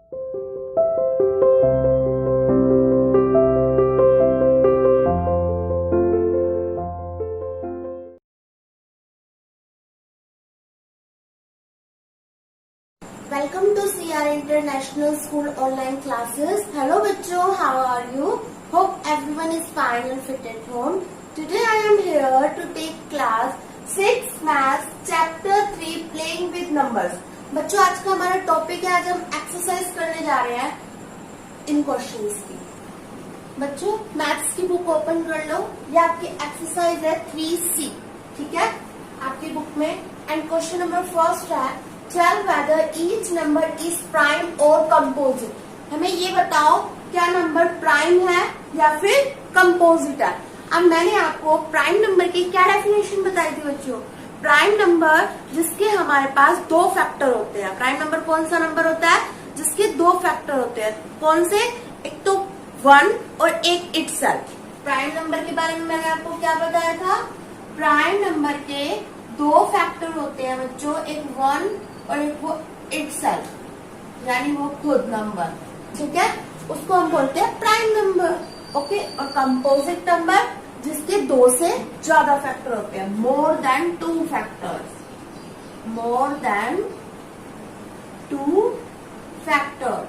Welcome to CR International School online classes. Hello bachcho, how are you? Hope everyone is fine and fit at home. Today I am here to take class 6 Maths Chapter 3 Playing with Numbers. बच्चों आज का हमारा topic है, आज हम exercise करने जा रहे हैं इन क्वेश्चंस की। बच्चों मैथ्स की बुक ओपन कर लो, ये आपकी एक्सरसाइज है 3C, ठीक है, आपकी बुक में। एंड क्वेश्चन नंबर फर्स्ट है, Tell whether each number is prime or composite. हमें ये बताओ क्या नंबर प्राइम है या फिर कंपोजिट है। अब मैंने आपको प्राइम नंबर की क्या डेफिनेशन बताई थी बच्चों। प्राइम नंबर जिसके हमारे पास दो फैक्टर होते हैं। प्राइम नंबर कौन सा नंबर होता है जिसके दो फैक्टर होते हैं। कौन से? एक तो 1 और एक इटसेल्फ। प्राइम नंबर के बारे में मैंने आपको क्या बताया था, प्राइम नंबर के दो फैक्टर होते हैं बच्चों, एक 1 और एक वो इटसेल्फ, यानी वो खुद नंबर, ठीक है, उसको हम बोलते हैं प्राइम नंबर। ओके। और कंपोजिट नंबर जिसके दो से ज्यादा फैक्टर होते हैं, more than 2 factors, more than 2 factor,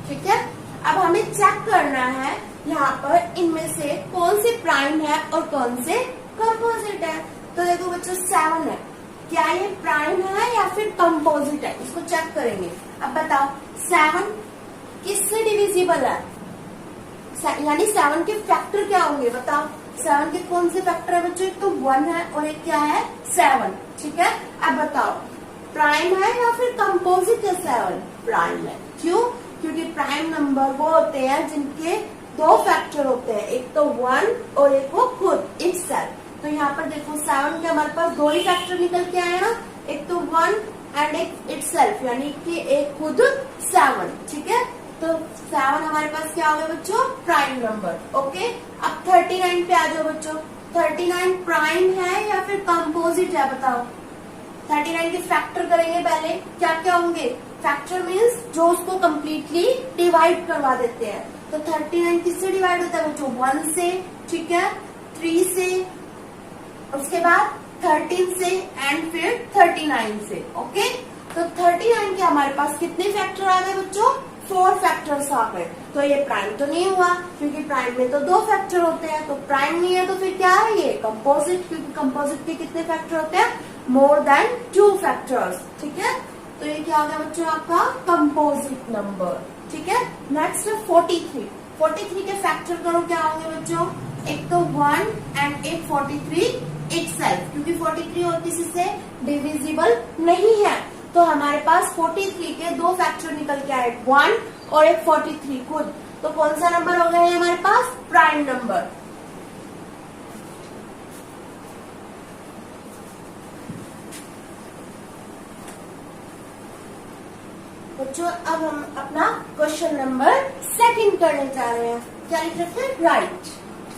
ठीक है। अब हमें चेक करना है यहाँ पर इनमें से कौन सी प्राइम है और कौन से कंपोजिट है। तो देखो बच्चों 7 है, क्या ये प्राइम है या फिर कंपोजिट है, इसको चेक करेंगे। अब बताओ 7 किससे डिविजिबल है, यानी 7 के फैक्टर क्या होंगे बताओ। 7 के कौन से फैक्टर है बच्चों, एक तो 1 है और एक क्या है 7, ठीक है। अब बताओ प्राइम है या फिर कंपोजिट है। 7 प्राइम है, क्यों? क्योंकि प्राइम नंबर वो होते हैं जिनके दो फैक्टर होते हैं, एक तो 1 और एक वो खुद इटसेल्फ। तो यहाँ पर देखो 7 के हमारे पास दो ही फैक्टर निकल के आए ना, एक तो 1 एंड एक इटसेल्फ, यानी कि एक खुद 7, ठीक है। तो 7 हमारे पास क्या हो गया बच्चों, प्राइम नंबर। ओके। अब 39 पे आ जाओ बच्चों। 39 प्राइम है या फिर कंपोजिट है बताओ। 39 के फैक्टर करेंगे पहले, क्या क्या होंगे। फैक्टर मीन्स जो उसको कम्प्लीटली डिवाइड करवा देते हैं। तो 39 किससे डिवाइड होता है बच्चों, 1 से, ठीक है, 3 से, उसके बाद 13 से एंड फिर 39 से। ओके। तो 39 के हमारे पास कितने फैक्टर आ गए बच्चों, 4 फैक्टर्स आ गए। तो ये प्राइम तो नहीं हुआ, क्योंकि प्राइम में तो 2 फैक्टर होते हैं। तो प्राइम नहीं है तो फिर क्या है ये कंपोजिट, क्योंकि कंपोजिट के कितने फैक्टर होते हैं, मोर देन 2 फैक्टर्स, ठीक है। तो ये क्या हो गया बच्चों आपका कंपोजिट नंबर, ठीक है। नेक्स्ट है 43। 43 के फैक्टर करो, क्या होंगे बच्चों, एक तो 1 एंड एक 43 इटसेल्फ, क्योंकि 43 और किसी से डिविजिबल नहीं है। तो हमारे पास 43 के दो फैक्टर निकल के आए, 1 और एक 43 खुद। तो कौन सा नंबर हो गया है हमारे पास, प्राइम नंबर। बच्चों अब हम अपना क्वेश्चन नंबर 2 करने जा रहे हैं। क्या लिख रखे हैं, राइट।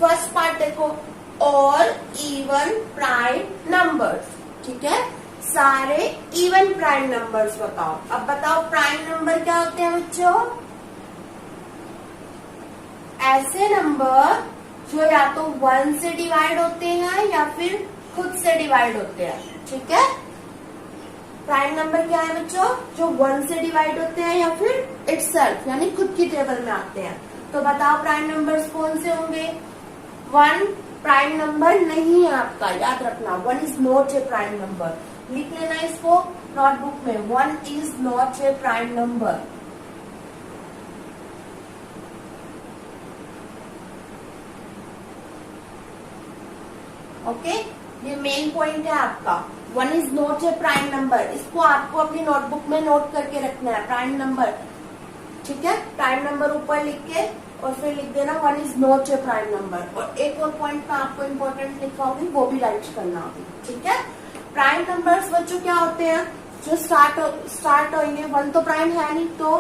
फर्स्ट पार्ट देखो, ऑल इवन प्राइम नंबर्स, ठीक है, सारे इवन प्राइम नंबर्स बताओ। अब बताओ प्राइम नंबर क्या होते हैं बच्चों, ऐसे नंबर जो या तो 1 से डिवाइड होते हैं या फिर खुद से डिवाइड होते हैं, ठीक है। प्राइम नंबर क्या है बच्चों, जो 1 से डिवाइड होते हैं या फिर इटसेल्फ, यानी खुद की टेबल में आते हैं। तो बताओ प्राइम नंबर्स कौन से होंगे। 1 प्राइम नंबर नहीं है आपका, याद रखना, 1 is not a prime number. लिख लेना इसको नोटबुक में, 1 is not a prime number. Okay, ये मेन पॉइंट है आपका, 1 is not a prime number. इसको आपको अपनी नोटबुक में नोट करके रखना है, प्राइम नंबर, ठीक है। प्राइम नंबर ऊपर लिख के और फिर लिख देना 1 is not a prime number. और एक और पॉइंट मैं आपको इम्पोर्टेंट लिखवाऊंगी, वो भी राइट करना होगी, ठीक है। प्राइम नंबर्स बच्चों क्या होते हैं, जो स्टार्ट होंगे, 1 तो प्राइम है नहीं, तो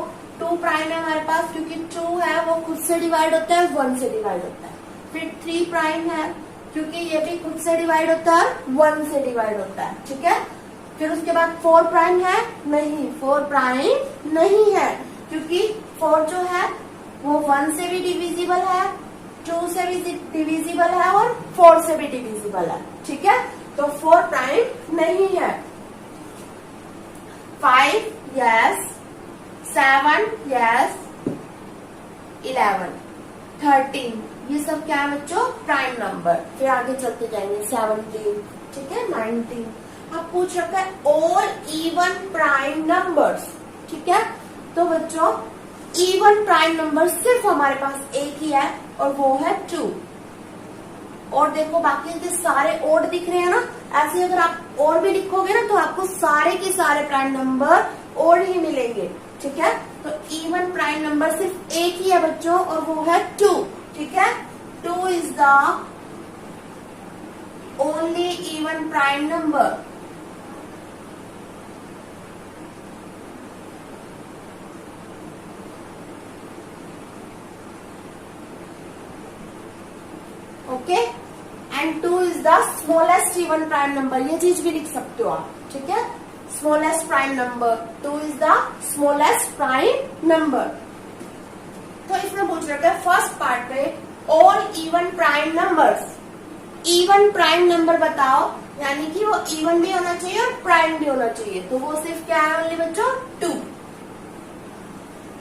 2 प्राइम है हमारे पास, क्योंकि 2 है वो खुद से डिवाइड होता है, 1 से डिवाइड होता है। फिर 3 प्राइम है, क्योंकि ये भी खुद से डिवाइड होता है, 1 से डिवाइड होता है, ठीक है। फिर उसके बाद 4 प्राइम है नहीं, 4 प्राइम नहीं है, क्योंकि 4 जो है वो 1 से भी डिविजिबल है, 2 से भी डिविजिबल है और 4 से भी डिविजिबल है। ठीक है, तो 4 प्राइम नहीं है। 5 यस, 7 यस, 11, 13 ये सब क्या है बच्चों, प्राइम नंबर। फिर आगे चलते जाएंगे 17, ठीक है, 19। अब पूछ रखा है ऑल इवन प्राइम नंबर्स। ठीक है, तो बच्चों इवन प्राइम नंबर सिर्फ हमारे पास एक ही है और वो है 2। और देखो बाकी के सारे ओड दिख रहे हैं ना, ऐसे अगर आप और भी लिखोगे ना तो आपको सारे के सारे प्राइम नंबर ओड ही मिलेंगे। ठीक है, तो इवन प्राइम नंबर सिर्फ एक ही है बच्चों और वो है 2। ठीक है, 2 is the only even prime number. Okay, and 2 is the smallest even prime number, ये चीज भी लिख सकते हो आप। ठीक है, smallest prime number, 2 is the smallest prime number. तो इसमें पूछ रखा है फर्स्ट पार्ट पे all even prime numbers. Even prime number बताओ, यानी कि वो इवन भी होना चाहिए और प्राइम भी होना चाहिए, तो वो सिर्फ क्या है ओनली बच्चों 2।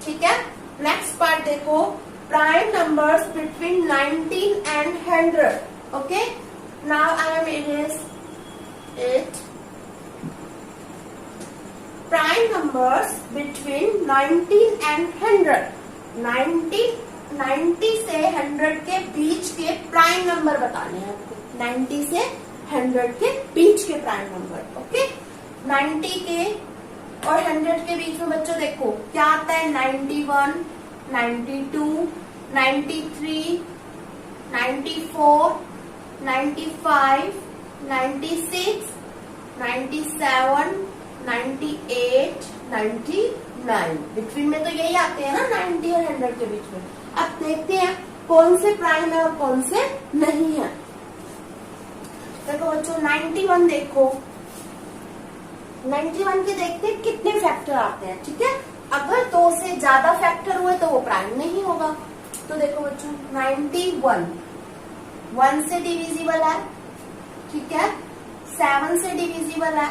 ठीक है, नेक्स्ट पार्ट देखो, prime numbers between 19 and 100। Okay, now I am erase it. Prime numbers between 19 and 100। 90 से 100 के बीच के प्राइम नंबर बताने हैं आपको। 90 से 100 के बीच के प्राइम नंबर। ओके, 90 के और 100 के बीच में बच्चों देखो क्या आता है, 91, 92, 93, 94, 95, 96, 97, 98, 99। बिटवीन में तो यही आते हैं ना 90 और 100 के बीच में। अब देखते हैं कौन से प्राइम है और कौन से नहीं है। देखो बच्चों 91 देखो, 91 के देखते हैं कितने फैक्टर आते हैं। ठीक है, अगर 2 से ज्यादा फैक्टर हुए तो वो प्राइम नहीं होगा। तो देखो बच्चों 91 1 से डिविजिबल है। ठीक है, 7 से डिविजिबल है,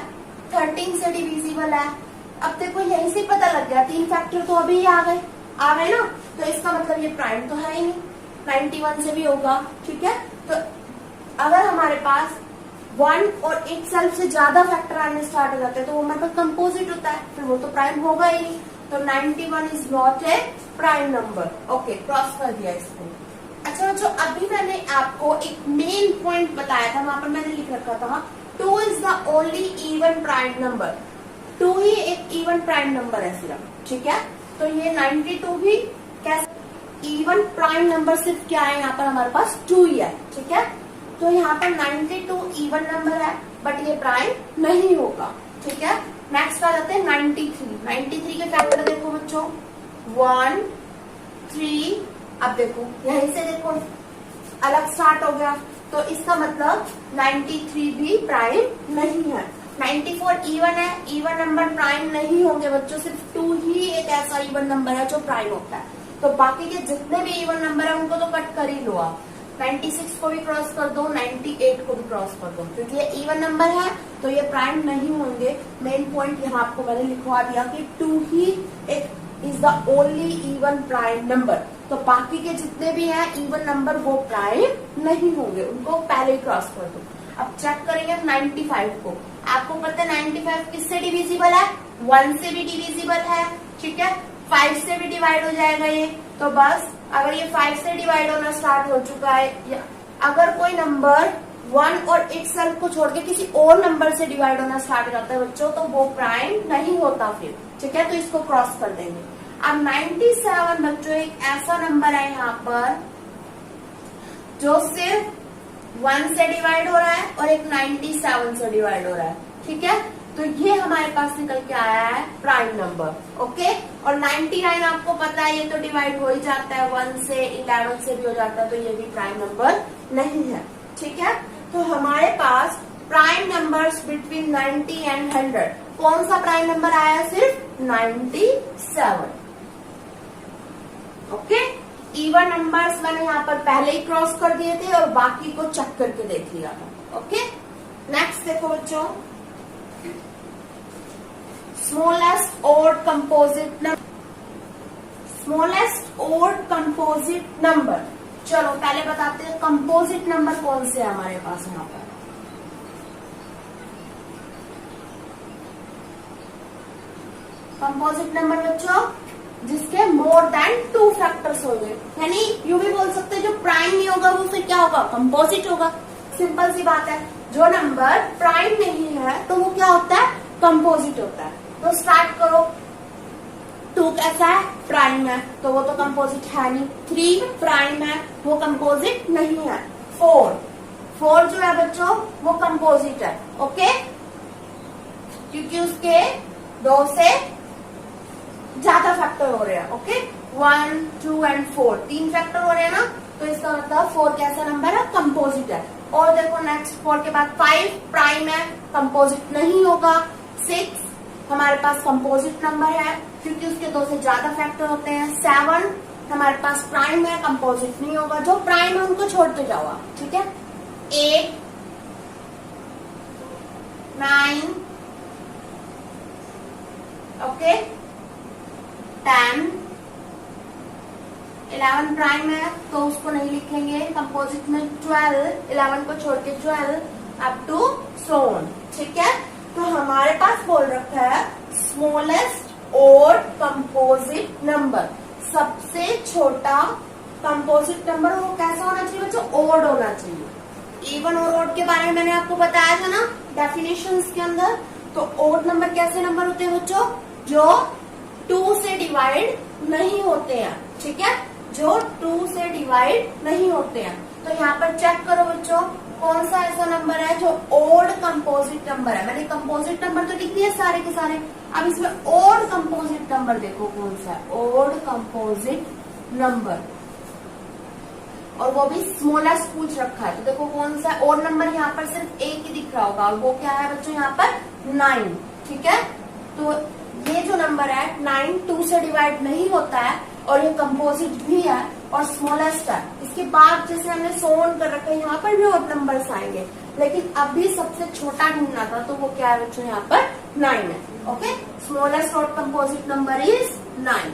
13 से डिविजिबल है। अब देखो यहीं से पता लग गया 3 फैक्टर तो अभी आ गए ना, तो इसका मतलब ये प्राइम तो है ही नहीं, 91 से भी होगा। ठीक है, तो अगर हमारे पास 1 और itself से ज्यादा फैक्टर आने स्टार्ट हो जाते हैं तो वो हमारे पास कंपोजिट होता है, फिर वो तो प्राइम होगा ही नहीं। तो 91 is not a prime number. Okay, cross कर दिया इसको। अच्छा बच्चों, अभी मैंने आपको एक मेन पॉइंट बताया था, वहां पर मैंने लिख रखा था 2 is the only even prime number. 2 ही एक इवन प्राइम नंबर है सिर्फ। ठीक है, तो ये 92 भी कैसे इवन प्राइम नंबर, सिर्फ क्या है यहाँ पर हमारे पास 2 ही है। ठीक है, तो यहाँ पर 92 इवन नंबर है बट ये प्राइम नहीं होगा। ठीक है, नेक्स्ट आ जाते हैं 93। 93 के फैक्टर देखो बच्चों 1, 3। अब देखो यहीं से देखो अलग स्टार्ट हो गया, तो इसका मतलब 93 भी प्राइम नहीं है। 94 इवन है, इवन नंबर प्राइम नहीं होंगे बच्चों, सिर्फ 2 ही एक ऐसा इवन नंबर है जो प्राइम होता है। तो बाकी के जितने भी इवन नंबर है उनको तो कट कर ही लो आप। 96 को भी क्रॉस कर दो, 98 को भी क्रॉस कर दो, क्योंकि ये इवन नंबर है तो ये प्राइम नहीं होंगे। मेन पॉइंट यहाँ आपको मैंने लिखवा दिया कि 2 ही एक is the only even prime number. तो बाकी के जितने भी हैं इवन नंबर वो प्राइम नहीं होंगे, उनको पहले ही क्रॉस कर दो। अब चेक करेंगे 95 को। आपको पता है 95 किससे डिविजिबल है, 1 से भी डिविजिबल है। ठीक है, 5 से भी डिवाइड हो जाएगा ये। तो बस अगर ये 5 से डिवाइड होना स्टार्ट हो चुका है, या अगर कोई नंबर 1 और itself को छोड़ के किसी और नंबर से डिवाइड होना स्टार्ट हो जाता है बच्चों, तो वो प्राइम नहीं होता फिर। ठीक है, तो इसको क्रॉस कर देंगे। अब 97 बच्चों एक ऐसा नंबर है यहाँ पर जो सिर्फ 1 से डिवाइड हो रहा है और एक 97 से डिवाइड हो रहा है। ठीक है, तो ये हमारे पास निकल के आया है प्राइम नंबर। ओके, और 99 आपको पता है ये तो डिवाइड हो ही जाता है, 1 से 11 से भी हो जाता है, तो ये भी प्राइम नंबर नहीं है। ठीक है, तो हमारे पास प्राइम नंबर्स बिटवीन 90 एंड 100। कौन सा प्राइम नंबर आया? सिर्फ 97। ओके, इवन नंबर्स मैंने यहाँ पर पहले ही क्रॉस कर दिए थे और बाकी को चेक करके देख लिया था। ओके, नेक्स्ट देखो बच्चों, smallest odd composite number. Smallest odd composite number, चलो पहले बताते हैं कंपोजिट नंबर कौन से है हमारे पास यहाँ पर। कंपोजिट नंबर बच्चों जिसके मोर देन 2 फैक्टर्स होंगे, यानी यू भी बोल सकते हैं जो प्राइम नहीं होगा वो फिर क्या होगा? कंपोजिट होगा। सिंपल सी बात है, जो नंबर प्राइम नहीं है तो वो क्या होता है? कंपोजिट होता है। तो स्टार्ट करो। 2 कैसा है? प्राइम है, तो वो तो कंपोजिट है नहीं। 3 प्राइम है, वो कंपोजिट नहीं है। 4 जो है बच्चों वो कंपोजिट है। ओके, क्योंकि उसके 2 से ज्यादा फैक्टर हो रहे हैं। ओके, 1, 2 एंड 4 3 फैक्टर हो रहे हैं ना, तो इसका मतलब 4 कैसा नंबर है? कंपोजिट है। और देखो नेक्स्ट 4 के बाद 5 प्राइम है, कंपोजिट नहीं होगा। 6 हमारे पास कंपोजिट नंबर है क्योंकि उसके 2 से ज्यादा फैक्टर होते हैं। 7 हमारे पास प्राइम है, कंपोजिट नहीं होगा। जो प्राइम है उनको छोड़ते जाओ आप, ठीक है। 8, 9, ओके, 10, 11 प्राइम है तो उसको नहीं लिखेंगे कंपोजिट में। 12, 11 को छोड़ के 12 अप टू सोन, ठीक है। तो हमारे पास बोल रखा है स्मॉलेस्ट ओड कंपोजिट नंबर, सबसे छोटा कंपोजिट नंबर। वो कैसा होना चाहिए बच्चों? ओड होना चाहिए। इवन और ओड के बारे में मैंने आपको बताया था ना डेफिनेशंस के अंदर। तो ओड नंबर कैसे नंबर होते हैं बच्चों? जो 2 से डिवाइड नहीं होते हैं, ठीक है, जो 2 से डिवाइड नहीं होते हैं। तो यहाँ पर चेक करो बच्चों कौन सा ऐसा नंबर है जो ओड कंपोजिट नंबर है। मैंने कंपोजिट नंबर तो लिख दिए सारे के सारे, अब इसमें ओड कंपोजिट नंबर देखो कौन सा है। ओड कंपोजिट नंबर, और वो भी स्मॉलेस्ट पूछ रखा है। तो देखो कौन सा ओड नंबर, यहाँ पर सिर्फ एक ही दिख रहा होगा, और वो क्या है बच्चों? यहाँ पर 9, ठीक है। तो ये जो नंबर है 9 2 से डिवाइड नहीं होता है, और ये कंपोजिट भी है और स्मॉलेस्ट है। इसके बाद जैसे हमने सोन कर रखा है यहाँ पर भी और नंबर्स आएंगे, लेकिन अभी सबसे छोटा ढूंढना था तो वो क्या है बच्चों? यहाँ पर 9 है। ओके, स्मॉलेस्ट और कंपोजिट नंबर इज 9।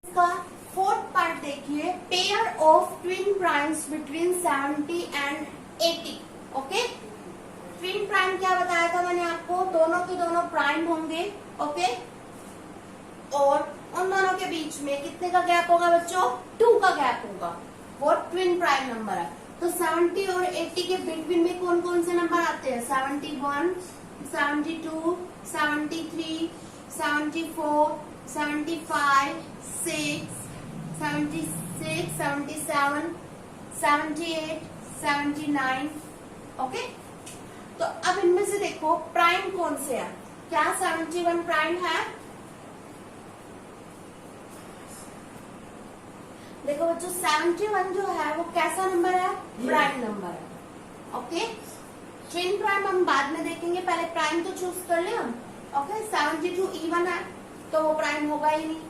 इसका 4th पार्ट देखिए, pair of twin primes between 70 and 80। Okay, twin prime क्या बताया था मैंने आपको? दोनों के दोनों प्राइम होंगे। ओके, और उन दोनों के बीच में कितने का गैप होगा बच्चों? 2 का गैप होगा। वो ट्विन प्राइम नंबर है। तो 70 और 80 के बिटवीन में कौन कौन से नंबर आते हैं? 71, 72, 73, 74, 75, 6, 76, 77, 78, 79। ओके, तो अब इनमें से देखो प्राइम कौन से है? क्या 71 प्राइम है? देखो बच्चों 71 जो है वो कैसा नंबर है? प्राइम नंबर है। ओके, ट्विन प्राइम हम बाद में देखेंगे, पहले प्राइम तो चूज कर ले हम। ओके, 72 इवन है तो वो प्राइम होगा ही नहीं।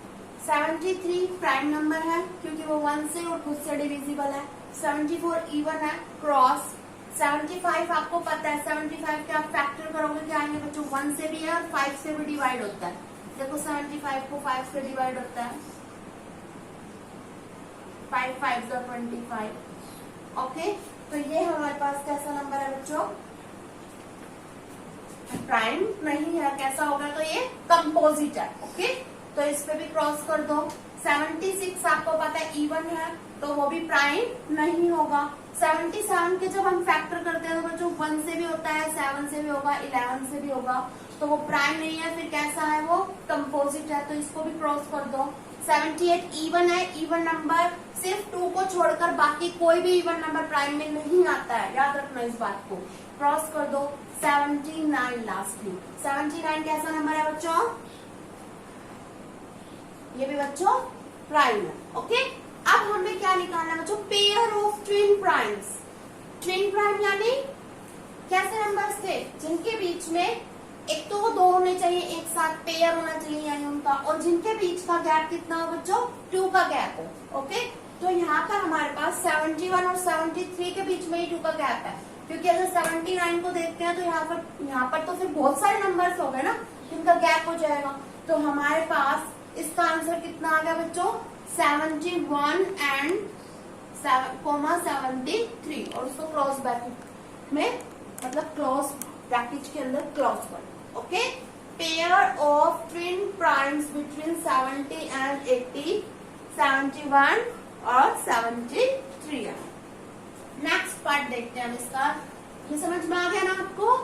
73 प्राइम नंबर है क्योंकि वो 1 से और खुद से डिविजिबल है। 74 इवन है, क्रॉस। 75 आपको पता है, 75 के आप फैक्टर करोगे क्या आएंगे बच्चों? 1 से भी है और 5 से भी डिवाइड होता है। देखो 75 को 5 से डिवाइड होता है, 5 5 25। ओके, तो ये हमारे पास कैसा नंबर है बच्चों? प्राइम नहीं है। कैसा होगा? तो ये कंपोजिट है। ओके, तो इस पे भी क्रॉस कर दो। 76 आपको पता है इवन है तो वो भी प्राइम नहीं होगा। 77 के जब हम फैक्टर करते हैं तो बच्चों 1 से भी होता है, 7 से भी होगा, 11 से भी होगा, तो वो प्राइम नहीं है। फिर कैसा है? वो कंपोजिट है, तो इसको भी क्रॉस कर दो। 78 इवन है, इवन नंबर सिर्फ 2 को छोड़कर बाकी कोई भी इवन नंबर प्राइम में नहीं आता है, याद रखना इस बात को। क्रॉस कर दो। 79 लास्टली। 79 कैसा नंबर है बच्चों? ये भी बच्चों प्राइम है। ओके, अब हमें क्या निकालना है बच्चों? Pair of twin primes. Twin prime यानी कैसे नंबर्स थे जिनके बीच में एक तो वो दो होने चाहिए, एक साथ पेयर होना चाहिए यानी उनका, और जिनके बीच का गैप कितना हो बच्चों, 2 का गैप हो। ओके, तो यहाँ पर हमारे पास 71 और 73 के बीच में ही 2 का गैप है, क्योंकि अगर 79 को देखते हैं तो यहाँ पर तो फिर बहुत सारे नंबर्स हो गए ना जिनका गैप हो जाएगा। तो हमारे पास इसका आंसर कितना आ गया बच्चों, 71 एंड 73, और उसको क्रॉस ब्रैकेट में, मतलब क्रॉस ब्रैकेट के अंदर क्रॉस कर। Okay, pair of twin primes between 70 and 80, 71 और 73 है। नेक्स्ट पार्ट देखते हैं हम इसका। ये समझ में आ गया ना आपको?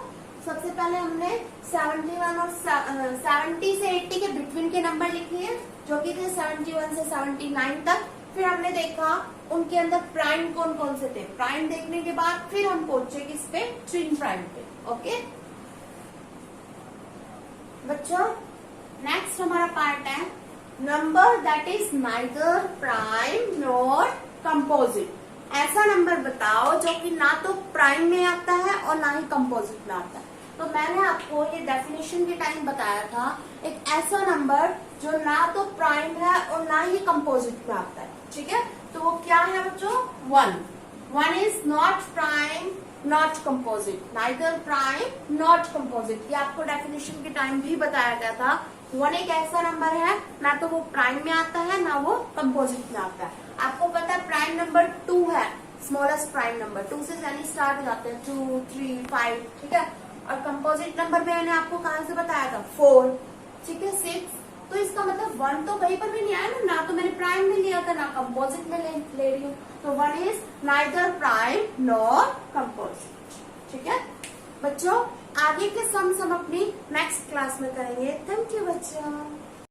सबसे पहले हमने 71 और 70 से 80 के बिटवीन के नंबर लिखे हैं, जो कि थे 71 से 79 तक। फिर हमने देखा उनके अंदर प्राइम कौन कौन से थे। प्राइम देखने के बाद फिर हम पहुंचे किस पे, ट्विन प्राइम पे। ओके बच्चों, नेक्स्ट हमारा पार्ट है number that is neither prime nor composite. ऐसा नंबर बताओ जो कि ना तो प्राइम में आता है और ना ही कंपोजिट में आता है। तो मैंने आपको ये डेफिनेशन के टाइम बताया था, एक ऐसा नंबर जो ना तो प्राइम है और ना ही कंपोजिट में आता है। ठीक है, तो वो क्या है बच्चों, 1 is not prime not composite, neither prime not composite. ये आपको डेफिनेशन के टाइम भी बताया गया था। 1 एक ऐसा नंबर है ना तो वो प्राइम में आता है ना वो कंपोजिट में आता है। आपको पता है प्राइम नंबर 2 है, स्मॉलेस्ट प्राइम नंबर 2 से यानी स्टार्ट हो जाते हैं, 2, 3, 5। ठीक है, और कंपोजिट नंबर मैंने आपको कहां से बताया था, 4। ठीक है, 6। तो इसका मतलब 1 तो कहीं पर भी नहीं आया ना तो मैंने प्राइम में लिया था ना कंपोजिट में ले रही हूँ। तो 1 is neither prime nor composite. ठीक है बच्चों, आगे के सम अपनी नेक्स्ट क्लास में करेंगे। थैंक यू बच्चों।